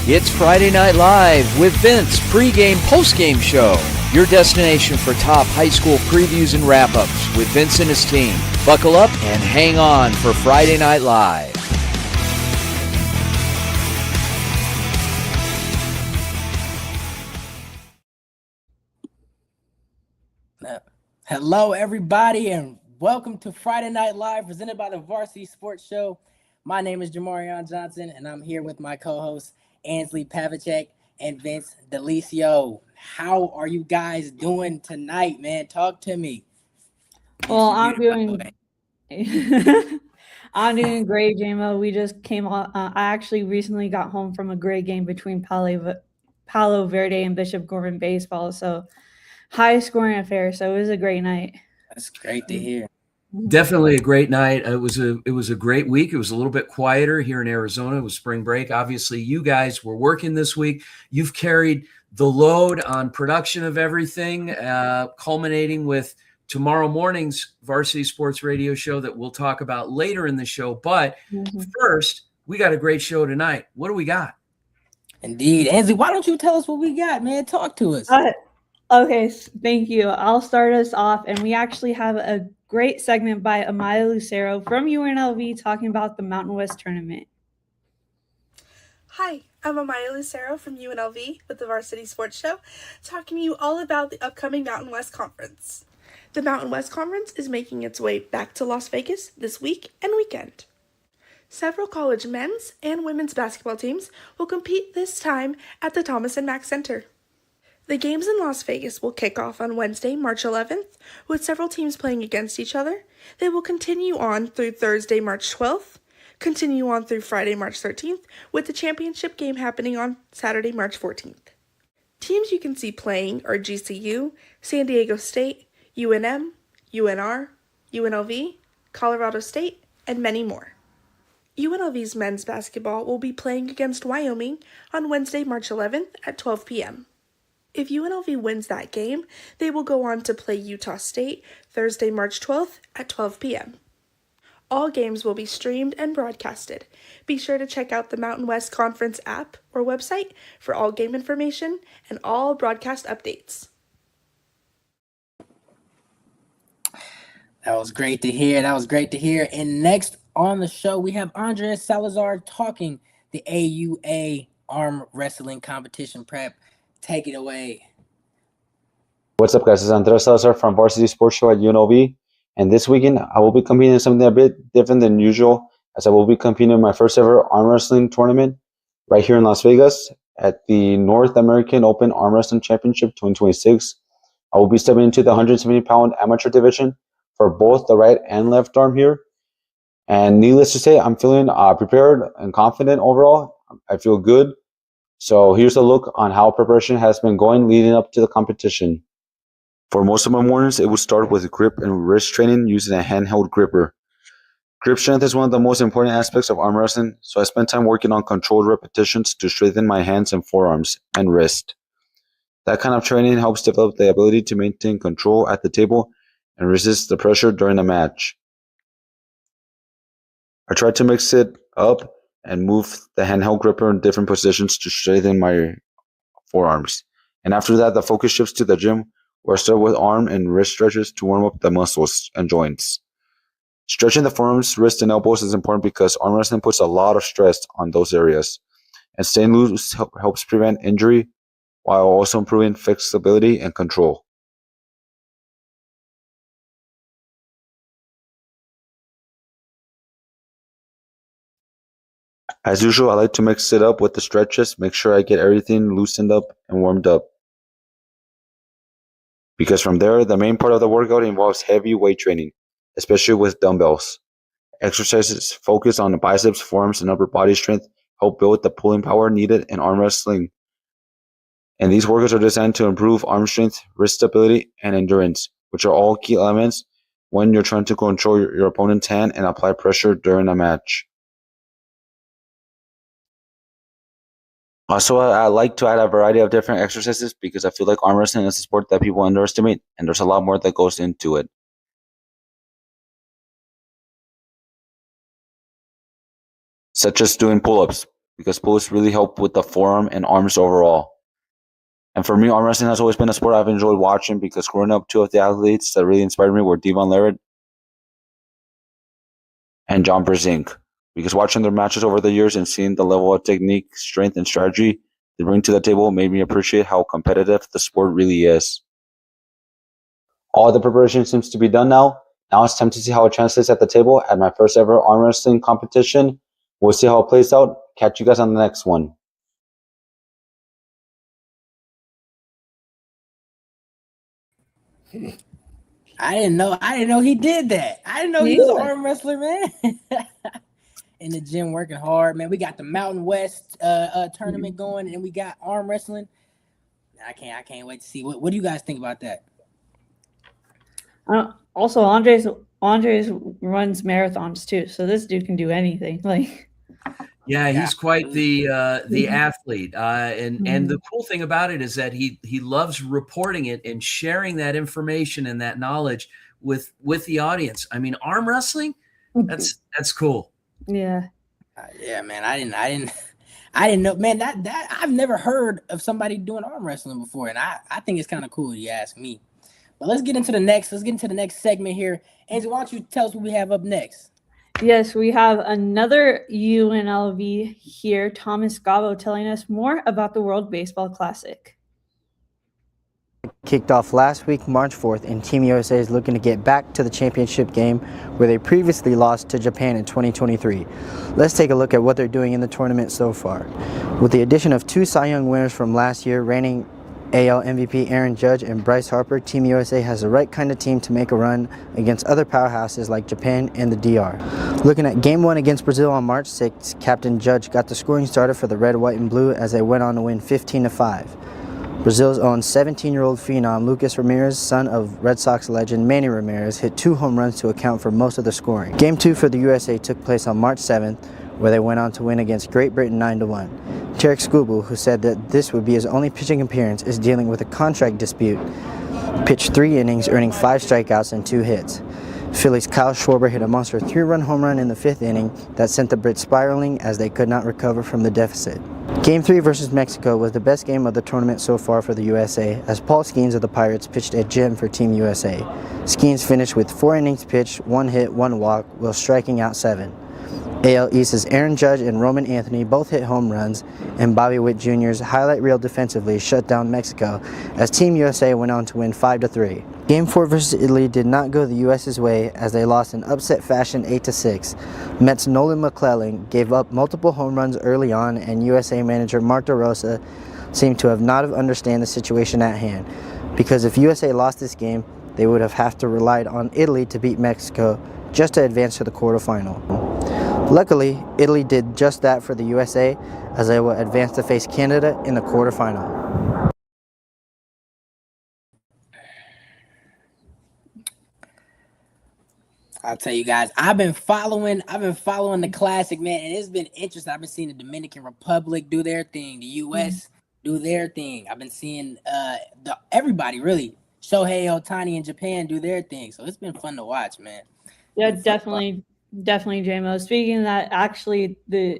It's Friday Night Live with Vince, pregame, postgame show. Your destination for top high school previews and wrap-ups with Vince and his team. Buckle up and hang on for Friday Night Live. Hello, everybody, and welcome to Friday Night Live, presented by the Varsity Sports Show. My name is Jamarion Johnson, and I'm here with my co-hosts, Ansley Pavacek and Vince Delicio. How are you guys doing tonight, man? Talk to me. Well, I'm doing I'm doing great, JMO. We just came on. I actually recently got home from a great game between Palo Verde and Bishop Gorman baseball. So high scoring affair. So it was a great night. That's great to hear. Definitely a great night. It was a great week. It was a little bit quieter here in Arizona. It was spring break. Obviously, you guys were working this week. You've carried the load on production of everything, culminating with tomorrow morning's Varsity Sports Radio show that we'll talk about later in the show. But first, we got a great show tonight. What do we got? Indeed. Ansley, why don't you tell us what we got, man? Talk to us. Okay, thank you. I'll start us off. And we actually have a great segment by Amaya Lucero from UNLV talking about the Mountain West tournament. Hi, I'm Amaya Lucero from UNLV with the Varsity Sports Show, talking to you all about the upcoming Mountain West Conference. The Mountain West Conference is making its way back to Las Vegas this week and weekend. Several college men's and women's basketball teams will compete this time at the Thomas & Mack Center. The games in Las Vegas will kick off on Wednesday, March 11th, with several teams playing against each other. They will continue on through Thursday, March 12th, continue on through Friday, March 13th, with the championship game happening on Saturday, March 14th. Teams you can see playing are GCU, San Diego State, UNM, UNR, UNLV, Colorado State, and many more. UNLV's men's basketball will be playing against Wyoming on Wednesday, March 11th at 12 p.m. If UNLV wins that game, they will go on to play Utah State Thursday, March 12th at 12 p.m. All games will be streamed and broadcasted. Be sure to check out the Mountain West Conference app or website for all game information and all broadcast updates. That was great to hear. And next on the show, we have Andres Salazar talking the AUA arm wrestling competition prep. Take it away. What's up, guys? It's Andres Salazar from Varsity Sports Show at UNLV. And this weekend, I will be competing in something a bit different than usual, as I will be competing in my first ever arm wrestling tournament right here in Las Vegas at the North American Open Arm Wrestling Championship 2026. I will be stepping into the 170-pound amateur division for both the right and left arm here. And needless to say, I'm feeling prepared and confident overall. I feel good. So here's a look on how preparation has been going leading up to the competition. For most of my mornings, it would start with grip and wrist training using a handheld gripper. Grip strength is one of the most important aspects of arm wrestling, so I spend time working on controlled repetitions to strengthen my hands and forearms and wrist. That kind of training helps develop the ability to maintain control at the table and resist the pressure during a match. I try to mix it up and move the handheld gripper in different positions to strengthen my forearms. And after that, the focus shifts to the gym, where I start with arm and wrist stretches to warm up the muscles and joints. Stretching the forearms, wrists, and elbows is important because arm wrestling puts a lot of stress on those areas. And staying loose helps prevent injury while also improving flexibility and control. As usual, I like to mix it up with the stretches, make sure I get everything loosened up and warmed up. Because from there, the main part of the workout involves heavy weight training, especially with dumbbells. Exercises focus on the biceps, forearms, and upper body strength, help build the pulling power needed in arm wrestling. And these workouts are designed to improve arm strength, wrist stability, and endurance, which are all key elements when you're trying to control your opponent's hand and apply pressure during a match. Also, I like to add a variety of different exercises because I feel like arm wrestling is a sport that people underestimate, and there's a lot more that goes into it. Such as doing pull-ups, because posts really help with the form and arms overall. And for me, arm wrestling has always been a sport I've enjoyed watching because growing up, two of the athletes that really inspired me were Devon Larratt and John Brzenk. Because watching their matches over the years and seeing the level of technique, strength, and strategy they bring to the table made me appreciate how competitive the sport really is. All the preparation seems to be done now. Now it's time to see how it translates at the table at my first ever arm wrestling competition. We'll see how it plays out. Catch you guys on the next one. I didn't know he did that. I didn't know he was an arm wrestler, man. In the gym working hard, man. We got the Mountain West tournament going, and we got arm wrestling. I can't wait to see. What do you guys think about that? Also, Andres runs marathons too, so this dude can do anything. Yeah, he's quite the athlete, and the cool thing about it is that he loves reporting it and sharing that information and that knowledge with the audience. I mean, arm wrestling, that's cool. Yeah. Yeah, man. I didn't know, man. That I've never heard of somebody doing arm wrestling before, and I think it's kind of cool. You ask me. But let's get into the next segment here. Angie, why don't you tell us what we have up next? Yes, we have another UNLV here, Thomas Gabo, telling us more about the World Baseball Classic. Kicked off last week, March 4th, and Team USA is looking to get back to the championship game where they previously lost to Japan in 2023. Let's take a look at what they're doing in the tournament so far. With the addition of 2 Cy Young winners from last year, reigning AL MVP Aaron Judge and Bryce Harper, Team USA has the right kind of team to make a run against other powerhouses like Japan and the DR. Looking at Game 1 against Brazil on March 6th, Captain Judge got the scoring started for the red, white, and blue as they went on to win 15-5. Brazil's own 17-year-old phenom Lucas Ramirez, son of Red Sox legend Manny Ramirez, hit 2 home runs to account for most of the scoring. Game 2 for the USA took place on March 7th, where they went on to win against Great Britain 9-1. Tarek Skubal, who said that this would be his only pitching appearance, is dealing with a contract dispute, pitched 3 innings, earning 5 strikeouts and 2 hits. Phillies' Kyle Schwarber hit a monster 3-run home run in the 5th inning that sent the Brits spiraling as they could not recover from the deficit. Game 3 versus Mexico was the best game of the tournament so far for the USA, as Paul Skeens of the Pirates pitched a gem for Team USA. Skeens finished with 4 innings pitched, 1 hit, 1 walk, while striking out 7. AL East's Aaron Judge and Roman Anthony both hit home runs, and Bobby Witt Jr.'s highlight reel defensively shut down Mexico as Team USA went on to win 5-3. Game 4 versus Italy did not go the U.S.'s way as they lost in upset fashion 8-6. Mets' Nolan McClellan gave up multiple home runs early on, and USA manager Mark DeRosa seemed to have not understand the situation at hand, because if USA lost this game, they would have to relied on Italy to beat Mexico just to advance to the quarterfinal. Luckily, Italy did just that for the USA as they will advance to face Canada in the quarterfinal. I'll tell you guys, I've been following the Classic, man, and it's been interesting. I've been seeing the Dominican Republic do their thing, the U.S. do their thing. I've been seeing everybody really, Shohei Ohtani in Japan do their thing. So it's been fun to watch, man. Yeah, definitely, JMO. Speaking of that, actually the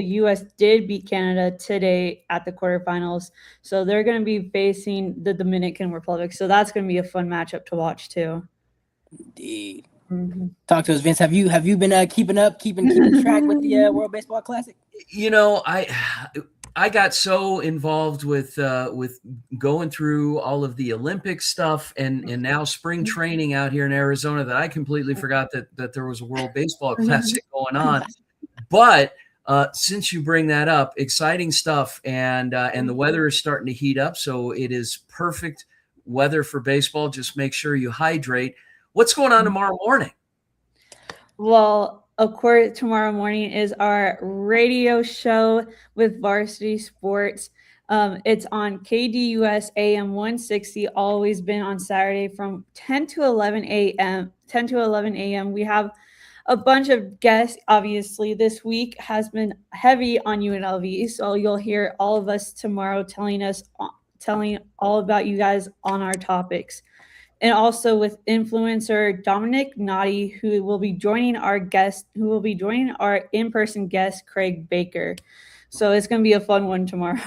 U.S. did beat Canada today at the quarterfinals, so they're going to be facing the Dominican Republic. So that's going to be a fun matchup to watch too. Indeed. Mm-hmm. Talk to us, Vince. Have you been keeping track with the World Baseball Classic? You know, I got so involved with going through all of the Olympic stuff and now spring training out here in Arizona that I completely forgot that there was a World Baseball Classic going on. But since you bring that up, exciting stuff, and the weather is starting to heat up, so it is perfect weather for baseball. Just make sure you hydrate. What's going on tomorrow morning? Well, of course, tomorrow morning is our radio show with Varsity Sports. It's on KDUS AM 160, always been on Saturday from 10 to 11 a.m. We have a bunch of guests. Obviously, this week has been heavy on UNLV, so you'll hear all of us tomorrow telling all about you guys on our topics. and also with influencer Dominic Naughty, who will be joining our in-person guest, Craig Baker. So it's going to be a fun one tomorrow.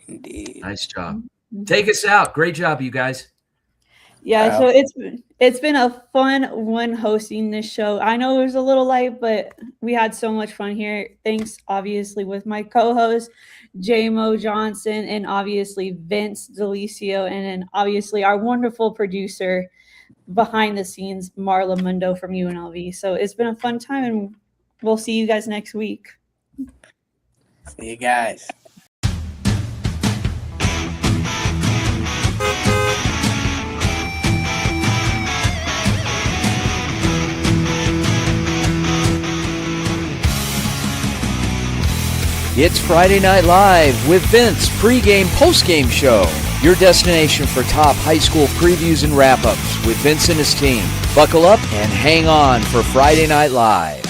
Indeed. Nice job. Take us out. Great job, you guys. Yeah, so it's been a fun one hosting this show. I know it was a little light, but we had so much fun here. Thanks, obviously, with my co-host, JMO Johnson, and obviously Vince Delicio, and then obviously our wonderful producer behind the scenes, Marla Mundo from UNLV. So it's been a fun time, and we'll see you guys next week. See you guys. It's Friday Night Live with Vince pregame, postgame show. Your destination for top high school previews and wrap-ups with Vince and his team. Buckle up and hang on for Friday Night Live.